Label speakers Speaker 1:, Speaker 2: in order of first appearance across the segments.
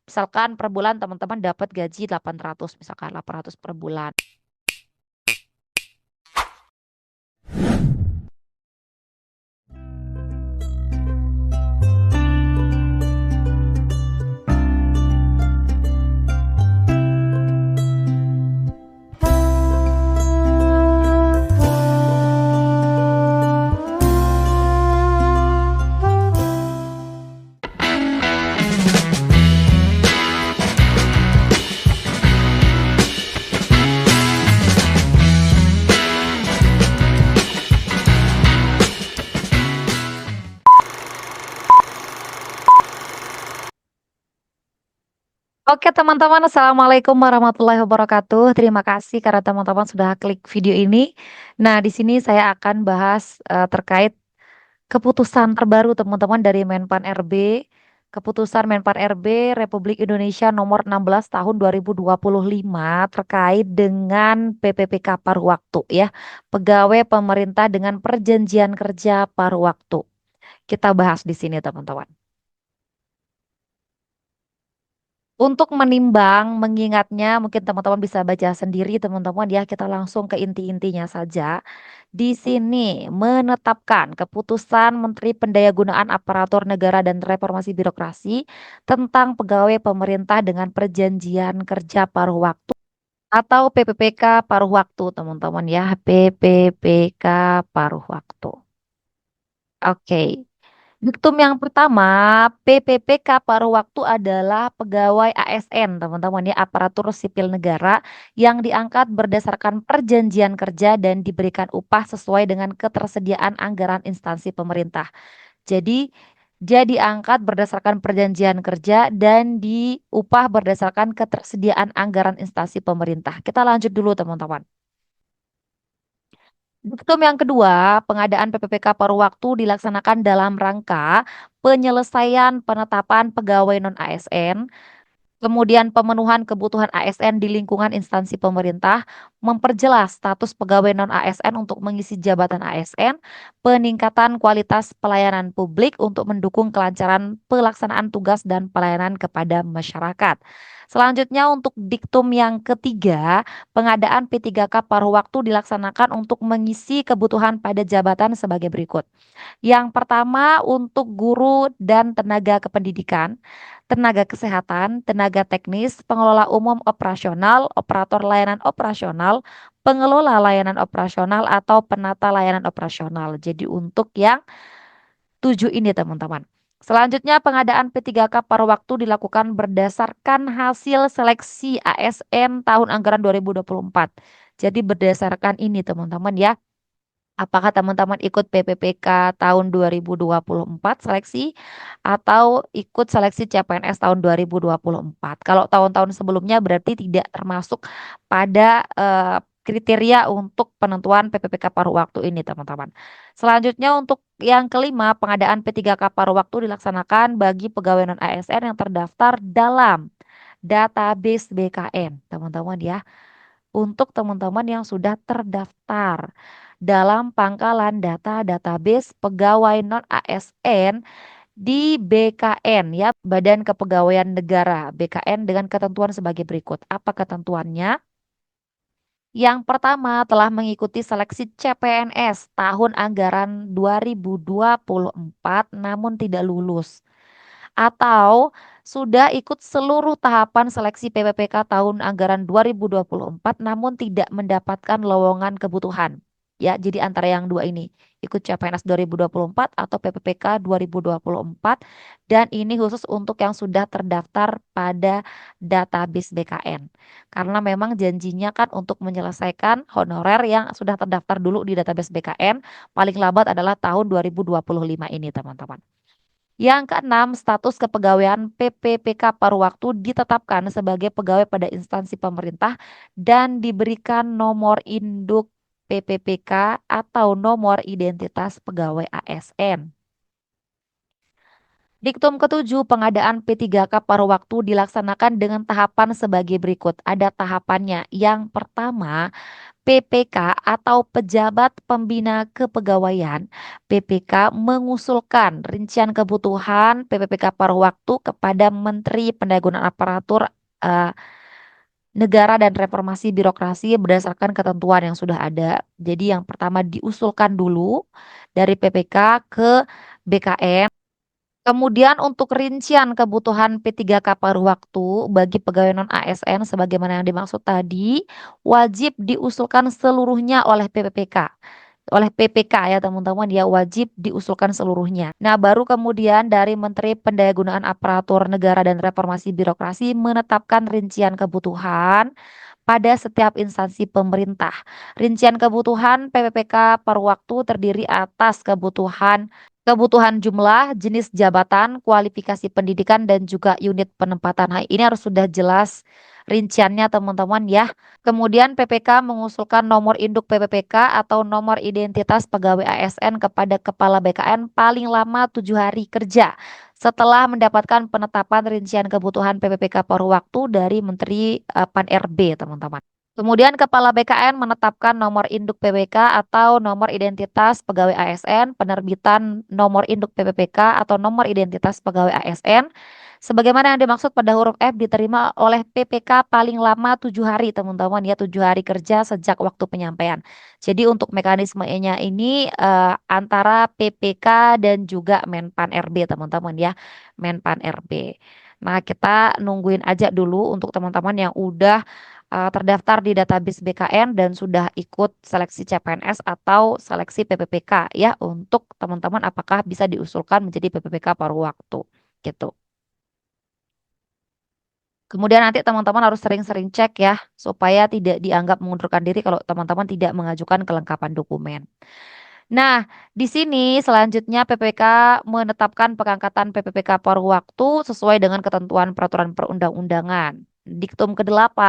Speaker 1: Misalkan per bulan teman-teman dapat gaji 800, misalkan 800 per bulan. Oke teman-teman, Assalamualaikum warahmatullahi wabarakatuh. Terima kasih karena teman-teman sudah klik video ini. Nah, di sini saya akan bahas terkait keputusan terbaru teman-teman dari Menpan RB. Keputusan Menpan RB Republik Indonesia nomor 16 tahun 2025 terkait dengan PPPK paruh waktu ya. Pegawai pemerintah dengan perjanjian kerja paruh waktu. Kita bahas di sini teman-teman. Untuk menimbang, mengingatnya, mungkin teman-teman bisa baca sendiri, teman-teman ya. Kita langsung ke inti-intinya saja. Di sini menetapkan keputusan Menteri Pendayagunaan Aparatur Negara dan Reformasi Birokrasi tentang pegawai pemerintah dengan perjanjian kerja paruh waktu atau PPPK paruh waktu, teman-teman ya. PPPK paruh waktu. Oke. Diktum yang pertama, PPPK paruh waktu adalah pegawai ASN, teman-teman ya, aparatur sipil negara yang diangkat berdasarkan perjanjian kerja dan diberikan upah sesuai dengan ketersediaan anggaran instansi pemerintah. Jadi, dia diangkat berdasarkan perjanjian kerja dan diupah berdasarkan ketersediaan anggaran instansi pemerintah. Kita lanjut dulu, teman-teman. Diktum yang kedua, pengadaan PPPK paruh waktu dilaksanakan dalam rangka penyelesaian penetapan pegawai non-ASN, kemudian pemenuhan kebutuhan ASN di lingkungan instansi pemerintah, memperjelas status pegawai non-ASN untuk mengisi jabatan ASN, peningkatan kualitas pelayanan publik untuk mendukung kelancaran pelaksanaan tugas dan pelayanan kepada masyarakat. Selanjutnya untuk diktum yang ketiga, pengadaan P3K paruh waktu dilaksanakan untuk mengisi kebutuhan pada jabatan sebagai berikut. Yang pertama untuk guru dan tenaga kependidikan, tenaga kesehatan, tenaga teknis, pengelola umum operasional, operator layanan operasional, pengelola layanan operasional atau penata layanan operasional. Jadi untuk yang tujuh ini teman-teman. Selanjutnya pengadaan P3K paruh waktu dilakukan berdasarkan hasil seleksi ASN tahun anggaran 2024. Jadi berdasarkan ini teman-teman ya. Apakah teman-teman ikut PPPK tahun 2024 seleksi atau ikut seleksi CPNS tahun 2024? Kalau tahun-tahun sebelumnya berarti tidak termasuk pada kriteria untuk penentuan PPPK paruh waktu ini, teman-teman. Selanjutnya untuk yang kelima, pengadaan P3K paruh waktu dilaksanakan bagi pegawai non ASN yang terdaftar dalam database BKN, teman-teman ya. Untuk teman-teman yang sudah terdaftar dalam pangkalan data database pegawai non ASN di BKN ya, Badan Kepegawaian Negara BKN dengan ketentuan sebagai berikut. Apa ketentuannya? Yang pertama telah mengikuti seleksi CPNS tahun anggaran 2024 namun tidak lulus atau sudah ikut seluruh tahapan seleksi PPPK tahun anggaran 2024 namun tidak mendapatkan lowongan kebutuhan. Ya, jadi antara yang dua ini, ikut CPNS 2024 atau PPPK 2024 dan ini khusus untuk yang sudah terdaftar pada database BKN. Karena memang janjinya kan untuk menyelesaikan honorer yang sudah terdaftar dulu di database BKN paling lambat adalah tahun 2025 ini, teman-teman. Yang keenam, status kepegawaian PPPK paruh waktu ditetapkan sebagai pegawai pada instansi pemerintah dan diberikan nomor induk PPPK atau nomor identitas pegawai ASN. Diktum ketujuh, pengadaan P3K paruh waktu dilaksanakan dengan tahapan sebagai berikut. Ada tahapannya. Yang pertama, PPK atau Pejabat Pembina Kepegawaian. PPK mengusulkan rincian kebutuhan PPPK paruh waktu kepada Menteri Pendayagunaan Aparatur eh, Negara dan Reformasi Birokrasi berdasarkan ketentuan yang sudah ada. Jadi yang pertama diusulkan dulu dari PPK ke BKN. Kemudian untuk rincian kebutuhan P3K paruh waktu bagi pegawai non ASN sebagaimana yang dimaksud tadi wajib diusulkan seluruhnya oleh PPPK. Oleh PPK ya teman-teman ya wajib diusulkan seluruhnya. Nah, baru kemudian dari Menteri Pendayagunaan Aparatur Negara dan Reformasi Birokrasi menetapkan rincian kebutuhan pada setiap instansi pemerintah. Rincian kebutuhan PPPK paruh waktu terdiri atas kebutuhan jumlah, jenis jabatan, kualifikasi pendidikan, dan juga unit penempatan. Nah, ini harus sudah jelas rinciannya teman-teman ya. Kemudian PPK mengusulkan nomor induk PPPK atau nomor identitas pegawai ASN kepada Kepala BKN paling lama 7 hari kerja setelah mendapatkan penetapan rincian kebutuhan PPPK paruh waktu dari Menteri Pan-RB teman-teman. Kemudian Kepala BKN menetapkan nomor induk PPK atau nomor identitas pegawai ASN, penerbitan nomor induk PPPK atau nomor identitas pegawai ASN, sebagaimana yang dimaksud pada huruf F diterima oleh PPK paling lama 7 hari, teman-teman ya 7 hari kerja sejak waktu penyampaian. Jadi untuk mekanismenya ini antara PPK dan juga Menpan RB, teman-teman ya, Menpan RB. Nah, kita nungguin aja dulu untuk teman-teman yang udah terdaftar di database BKN dan sudah ikut seleksi CPNS atau seleksi PPPK ya untuk teman-teman apakah bisa diusulkan menjadi PPPK paruh waktu gitu. Kemudian nanti teman-teman harus sering-sering cek ya supaya tidak dianggap mengundurkan diri kalau teman-teman tidak mengajukan kelengkapan dokumen. Nah, di sini selanjutnya PPK menetapkan pengangkatan PPPK paruh waktu sesuai dengan ketentuan peraturan perundang-undangan. Diktum ke-8,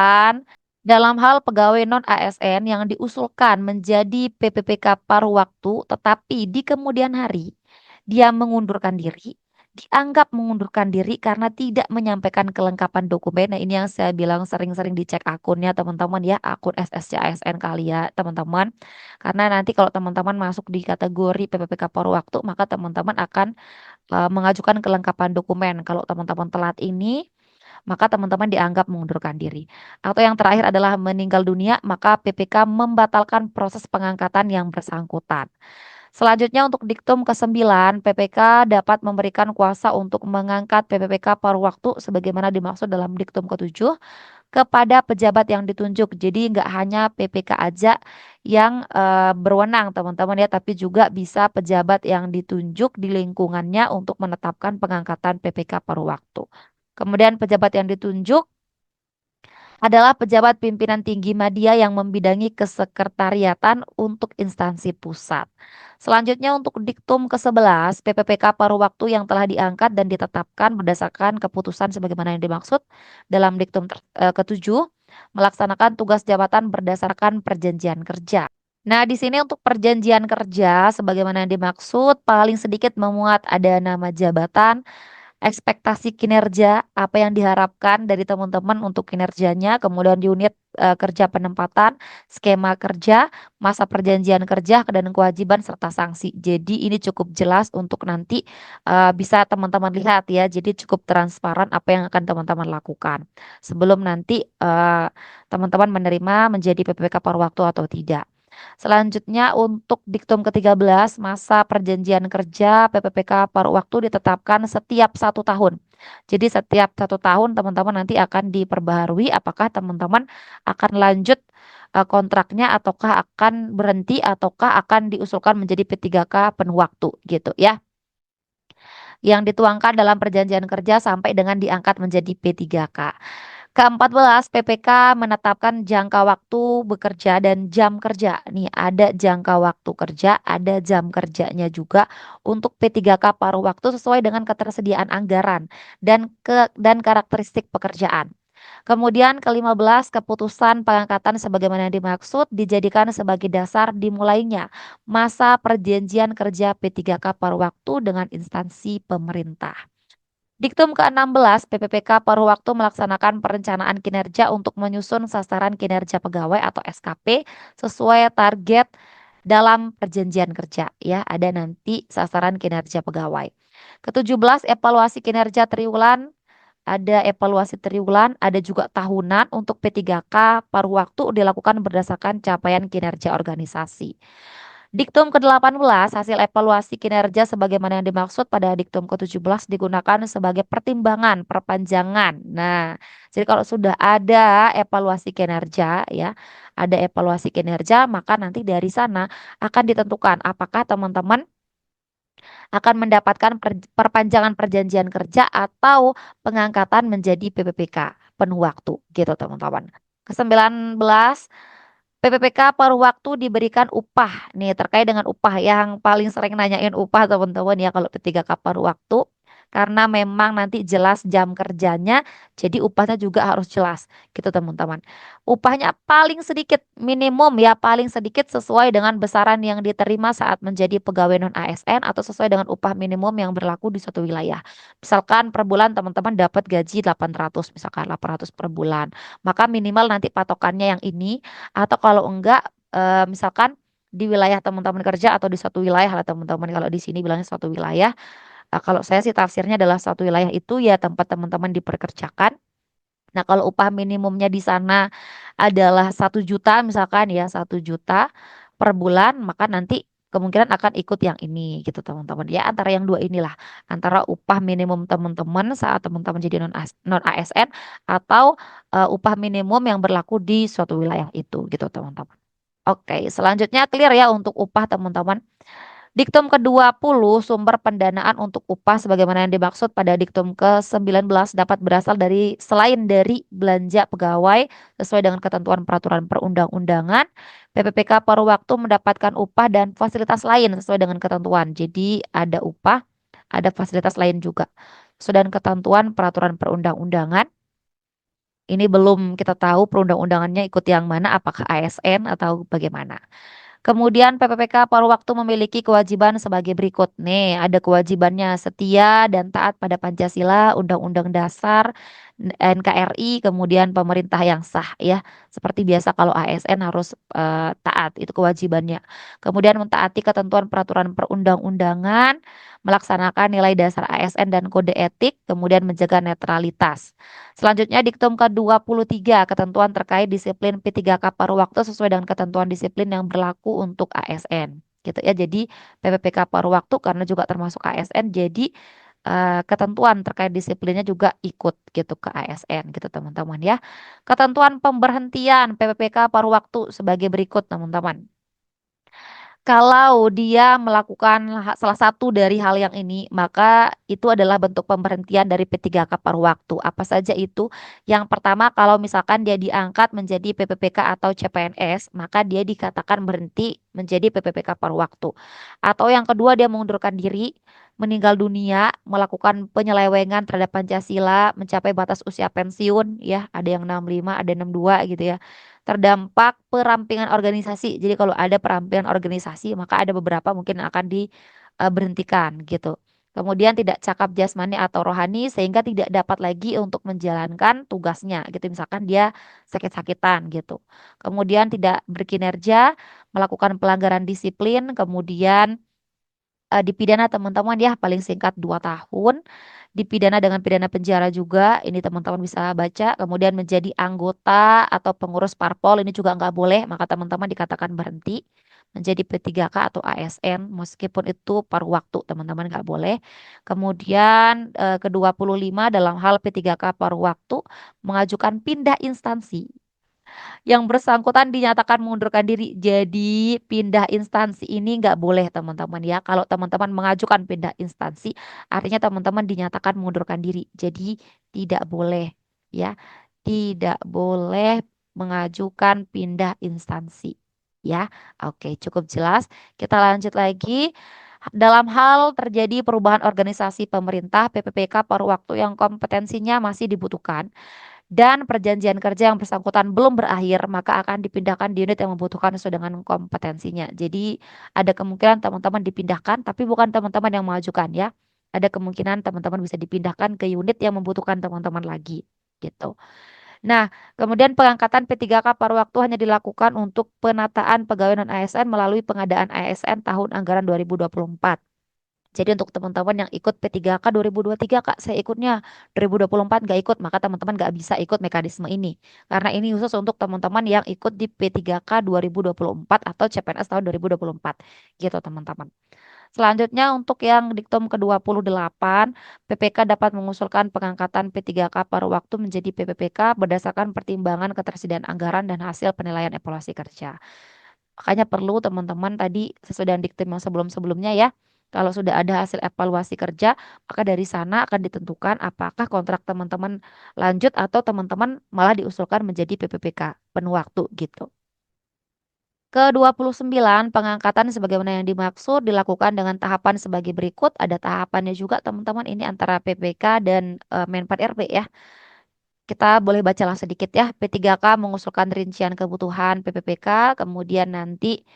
Speaker 1: dalam hal pegawai non-ASN yang diusulkan menjadi PPPK paruh waktu tetapi di kemudian hari dia mengundurkan diri, dianggap mengundurkan diri karena tidak menyampaikan kelengkapan dokumen. Nah, ini yang saya bilang sering-sering dicek akunnya teman-teman ya, akun SSC ASN kali ya teman-teman. Karena nanti kalau teman-teman masuk di kategori PPPK paruh waktu, maka teman-teman akan mengajukan kelengkapan dokumen. Kalau teman-teman telat ini, maka teman-teman dianggap mengundurkan diri. Atau yang terakhir adalah meninggal dunia, maka PPK membatalkan proses pengangkatan yang bersangkutan. Selanjutnya untuk diktum ke-9, PPK dapat memberikan kuasa untuk mengangkat PPPK paruh waktu sebagaimana dimaksud dalam diktum ke-7 kepada pejabat yang ditunjuk. Jadi nggak hanya PPK aja yang berwenang teman-teman ya, tapi juga bisa pejabat yang ditunjuk di lingkungannya untuk menetapkan pengangkatan PPK paruh waktu. Kemudian pejabat yang ditunjuk adalah pejabat pimpinan tinggi media yang membidangi kesekretariatan untuk instansi pusat. Selanjutnya untuk diktum ke-11, PPPK paruh waktu yang telah diangkat dan ditetapkan berdasarkan keputusan sebagaimana yang dimaksud dalam diktum ke-7, melaksanakan tugas jabatan berdasarkan perjanjian kerja. Nah, di sini untuk perjanjian kerja sebagaimana yang dimaksud paling sedikit memuat ada nama jabatan, ekspektasi kinerja, apa yang diharapkan dari teman-teman untuk kinerjanya, kemudian unit kerja penempatan, skema kerja, masa perjanjian kerja, dan kewajiban serta sanksi. Jadi ini cukup jelas untuk nanti bisa teman-teman lihat ya. Jadi cukup transparan apa yang akan teman-teman lakukan sebelum nanti teman-teman menerima menjadi PPK paruh waktu atau tidak. Selanjutnya untuk diktum ke-13, masa perjanjian kerja PPPK paruh waktu ditetapkan setiap 1 tahun. Jadi setiap 1 tahun teman-teman nanti akan diperbaharui apakah teman-teman akan lanjut kontraknya ataukah akan berhenti ataukah akan diusulkan menjadi P3K penuh waktu gitu ya. Yang dituangkan dalam perjanjian kerja sampai dengan diangkat menjadi P3K. Ke-14, PPK menetapkan jangka waktu bekerja dan jam kerja. Nih, ada jangka waktu kerja, ada jam kerjanya juga untuk P3K paruh waktu sesuai dengan ketersediaan anggaran dan karakteristik pekerjaan. Kemudian ke-15, keputusan pengangkatan sebagaimana yang dimaksud dijadikan sebagai dasar dimulainya masa perjanjian kerja P3K paruh waktu dengan instansi pemerintah. Diktum ke-16, PPPK paruh waktu melaksanakan perencanaan kinerja untuk menyusun sasaran kinerja pegawai atau SKP sesuai target dalam perjanjian kerja. Ya, ada nanti sasaran kinerja pegawai. Ke-17, evaluasi kinerja triwulan. Ada evaluasi triwulan, ada juga tahunan untuk P3K paruh waktu dilakukan berdasarkan capaian kinerja organisasi. Diktum ke-18, hasil evaluasi kinerja sebagaimana yang dimaksud pada diktum ke-17 digunakan sebagai pertimbangan perpanjangan. Nah, jadi kalau sudah ada evaluasi kinerja ya, ada evaluasi kinerja, maka nanti dari sana akan ditentukan apakah teman-teman akan mendapatkan perpanjangan perjanjian kerja atau pengangkatan menjadi PPPK penuh waktu gitu teman-teman. Ke-19, PPPK paruh waktu diberikan upah. Nih terkait dengan upah yang paling sering nanyain upah teman-teman ya kalau P3K paruh waktu. Karena memang nanti jelas jam kerjanya, jadi upahnya juga harus jelas gitu teman-teman. Upahnya paling sedikit, minimum ya paling sedikit sesuai dengan besaran yang diterima saat menjadi pegawai non ASN atau sesuai dengan upah minimum yang berlaku di suatu wilayah. Misalkan per bulan teman-teman dapat gaji 800, misalkan 800 per bulan. Maka minimal nanti patokannya yang ini atau kalau enggak misalkan di wilayah teman-teman kerja atau di satu wilayah lah teman-teman kalau di sini bilangnya satu wilayah. Kalau saya sih tafsirnya adalah satu wilayah itu ya tempat teman-teman diperkerjakan. Nah, kalau upah minimumnya di sana adalah 1 juta misalkan ya 1 juta per bulan, maka nanti kemungkinan akan ikut yang ini gitu teman-teman. Ya antara yang dua inilah, antara upah minimum teman-teman saat teman-teman jadi non ASN atau upah minimum yang berlaku di suatu wilayah itu gitu teman-teman. Oke, selanjutnya clear ya untuk upah teman-teman. Diktum ke-20, sumber pendanaan untuk upah sebagaimana yang dimaksud pada diktum ke-19 dapat berasal dari selain dari belanja pegawai sesuai dengan ketentuan peraturan perundang-undangan, PPPK paruh waktu mendapatkan upah dan fasilitas lain sesuai dengan ketentuan. Jadi ada upah, ada fasilitas lain juga. Sesuai dengan ketentuan peraturan perundang-undangan. Ini belum kita tahu perundang-undangannya ikut yang mana, apakah ASN atau bagaimana. Kemudian PPPK paruh waktu memiliki kewajiban sebagai berikut. Nih, ada kewajibannya setia dan taat pada Pancasila, Undang-Undang Dasar, NKRI, kemudian pemerintah yang sah ya. Seperti biasa kalau ASN harus taat, itu kewajibannya. Kemudian mentaati ketentuan peraturan perundang-undangan, melaksanakan nilai dasar ASN dan kode etik, kemudian menjaga netralitas. Selanjutnya diktum ke-23, ketentuan terkait disiplin P3K paruh waktu sesuai dengan ketentuan disiplin yang berlaku untuk ASN. Gitu ya. Jadi PPPK paruh waktu karena juga termasuk ASN, jadi ketentuan terkait disiplinnya juga ikut gitu ke ASN gitu teman-teman ya. Ketentuan pemberhentian PPPK paruh waktu sebagai berikut teman-teman. Kalau dia melakukan salah satu dari hal yang ini, maka itu adalah bentuk pemberhentian dari P3K paruh waktu. Apa saja itu? Yang pertama, kalau misalkan dia diangkat menjadi PPPK atau CPNS, maka dia dikatakan berhenti menjadi PPPK paruh waktu. Atau yang kedua, dia mengundurkan diri, meninggal dunia, melakukan penyelewengan terhadap Pancasila, mencapai batas usia pensiun, ya, ada yang 65, ada 62 gitu ya, terdampak perampingan organisasi. Jadi kalau ada perampingan organisasi, maka ada beberapa mungkin akan diberhentikan gitu. Kemudian tidak cakap jasmani atau rohani sehingga tidak dapat lagi untuk menjalankan tugasnya gitu. Misalkan dia sakit-sakitan gitu. Kemudian tidak berkinerja, melakukan pelanggaran disiplin, kemudian dipidana teman-teman ya paling singkat 2 tahun, dipidana dengan pidana penjara juga, ini teman-teman bisa baca, kemudian menjadi anggota atau pengurus parpol ini juga nggak boleh, maka teman-teman dikatakan berhenti menjadi P3K atau ASN, meskipun itu paruh waktu teman-teman nggak boleh. Kemudian ke-25 dalam hal P3K paruh waktu mengajukan pindah instansi yang bersangkutan dinyatakan mengundurkan diri. Jadi pindah instansi ini nggak boleh teman-teman ya. Kalau teman-teman mengajukan pindah instansi, artinya teman-teman dinyatakan mengundurkan diri. Jadi tidak boleh ya. Tidak boleh mengajukan pindah instansi. Ya, oke cukup jelas. Kita lanjut lagi. Dalam hal terjadi perubahan organisasi pemerintah, PPPK paruh waktu yang kompetensinya masih dibutuhkan dan perjanjian kerja yang bersangkutan belum berakhir, maka akan dipindahkan di unit yang membutuhkan sesuai dengan kompetensinya. Jadi ada kemungkinan teman-teman dipindahkan, tapi bukan teman-teman yang mengajukan ya. ada kemungkinan teman-teman bisa dipindahkan ke unit yang membutuhkan teman-teman lagi gitu. Nah, kemudian pengangkatan P3K paruh waktu hanya dilakukan untuk penataan pegawai non-ASN melalui pengadaan ASN tahun anggaran 2024. Jadi untuk teman-teman yang ikut P3K 2023, Kak, saya ikutnya 2024 nggak ikut, maka teman-teman nggak bisa ikut mekanisme ini. Karena ini khusus untuk teman-teman yang ikut di P3K 2024 atau CPNS tahun 2024. Gitu, teman-teman. Selanjutnya untuk yang diktum ke-28, PPK dapat mengusulkan pengangkatan P3K paruh waktu menjadi PPPK berdasarkan pertimbangan ketersediaan anggaran dan hasil penilaian evaluasi kerja. Makanya perlu teman-teman tadi sesuai dengan diktum yang sebelum-sebelumnya ya. Kalau sudah ada hasil evaluasi kerja, maka dari sana akan ditentukan apakah kontrak teman-teman lanjut atau teman-teman malah diusulkan menjadi PPPK penuh waktu gitu. Ke-29, pengangkatan sebagaimana yang dimaksud dilakukan dengan tahapan sebagai berikut. Ada tahapannya juga teman-teman, ini antara PPK dan Menpan RB ya. Kita boleh bacalah sedikit ya. P3K mengusulkan rincian kebutuhan PPPK, kemudian nanti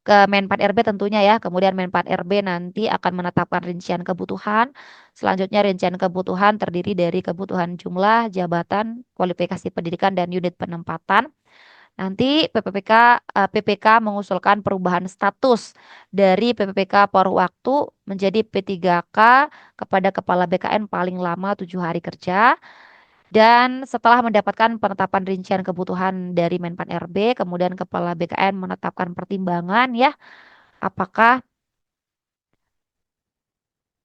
Speaker 1: ke Menpan RB tentunya ya. Kemudian Menpan RB nanti akan menetapkan rincian kebutuhan. Selanjutnya rincian kebutuhan terdiri dari kebutuhan jumlah, jabatan, kualifikasi pendidikan, dan unit penempatan. Nanti PPK mengusulkan perubahan status dari PPPK paruh waktu menjadi P3K kepada Kepala BKN paling lama 7 hari kerja. Dan setelah mendapatkan penetapan rincian kebutuhan dari Menpan RB, kemudian Kepala BKN menetapkan pertimbangan ya, apakah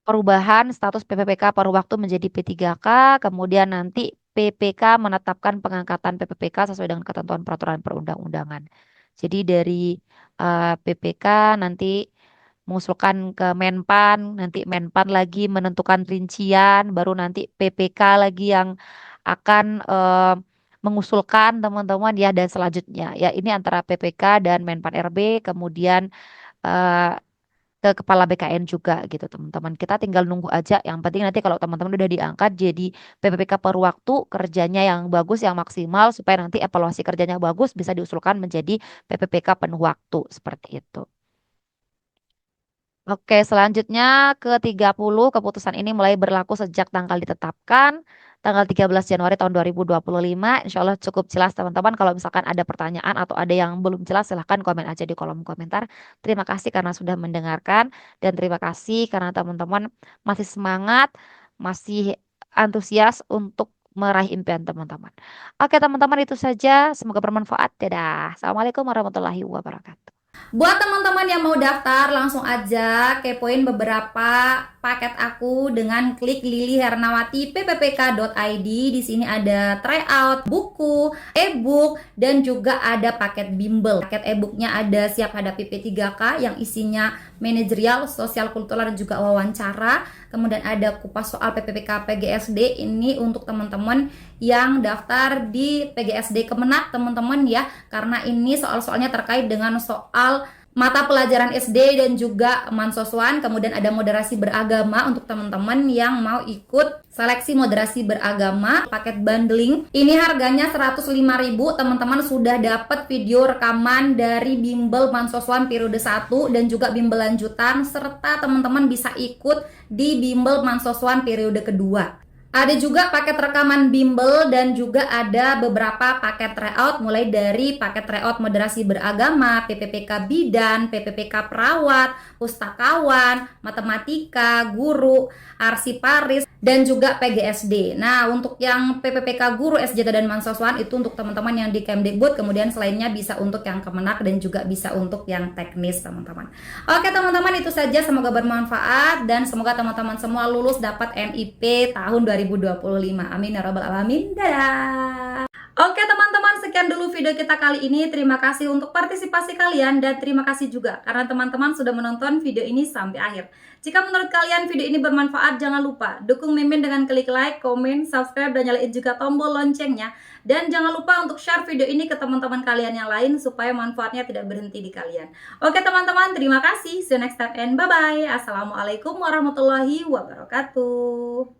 Speaker 1: perubahan status PPPK paruh waktu menjadi P3K, kemudian nanti PPK menetapkan pengangkatan PPPK sesuai dengan ketentuan peraturan perundang-undangan. Jadi dari PPK nanti mengusulkan ke Menpan, nanti Menpan lagi menentukan rincian, baru nanti PPK lagi yang akan mengusulkan teman-teman ya, dan selanjutnya ya ini antara PPK dan Menpan RB, kemudian eh, ke kepala BKN juga gitu teman-teman. Kita tinggal nunggu aja. Yang penting nanti kalau teman-teman udah diangkat jadi PPPK per waktu, kerjanya yang bagus, yang maksimal supaya nanti evaluasi kerjanya bagus bisa diusulkan menjadi PPPK penuh waktu seperti itu. Oke, selanjutnya ke-30, keputusan ini mulai berlaku sejak tanggal ditetapkan, tanggal 13 Januari tahun 2025. Insya Allah cukup jelas teman-teman. Kalau misalkan ada pertanyaan atau ada yang belum jelas, silahkan komen aja di kolom komentar. Terima kasih karena sudah mendengarkan, dan terima kasih karena teman-teman masih semangat, masih antusias untuk meraih impian teman-teman. Oke teman-teman, itu saja. Semoga bermanfaat. Dadah. Assalamualaikum warahmatullahi wabarakatuh.
Speaker 2: Buat teman-teman yang mau daftar, langsung aja kepoin beberapa paket aku dengan klik Lili Hernawati pppk.id. Di sini ada tryout buku, e-book, dan juga ada paket bimbel. Paket e-booknya ada Siap Hadapi P3K yang isinya manajerial, sosial kultural, dan juga wawancara. Kemudian ada kupas soal PPPK PGSD, ini untuk teman-teman yang daftar di PGSD Kemenak teman-teman ya, karena ini soal-soalnya terkait dengan soal mata pelajaran SD dan juga Mansoswan. Kemudian ada moderasi beragama untuk teman-teman yang mau ikut seleksi moderasi beragama. Paket bundling ini harganya 105.000. Teman-teman sudah dapat video rekaman dari bimbel Mansoswan periode 1 dan juga bimbel lanjutan, serta teman-teman bisa ikut di bimbel Mansoswan periode kedua. Ada juga paket rekaman bimbel dan juga ada beberapa paket tryout, mulai dari paket tryout moderasi beragama, PPPK bidan, PPPK perawat, pustakawan, matematika, guru, arsiparis, dan juga PGSD. Nah, untuk yang PPPK guru, SJT, dan Mansoswan itu untuk teman-teman yang di Kemdikbud, kemudian selainnya bisa untuk yang Kemenak dan juga bisa untuk yang teknis teman-teman. Oke teman-teman, itu saja, semoga bermanfaat dan semoga teman-teman semua lulus dapat NIP tahun 2025. Amin ya rabbal alamin. Dadah. Oke teman-teman, sekian dulu video kita kali ini. Terima kasih untuk partisipasi kalian dan terima kasih juga karena teman-teman sudah menonton video ini sampai akhir. Jika menurut kalian video ini bermanfaat, jangan lupa dukung Mimin dengan klik like, komen, subscribe, dan nyalain juga tombol loncengnya. Dan jangan lupa untuk share video ini ke teman-teman kalian yang lain supaya manfaatnya tidak berhenti di kalian. Oke teman-teman, terima kasih. See you next time and bye-bye. Assalamualaikum warahmatullahi wabarakatuh.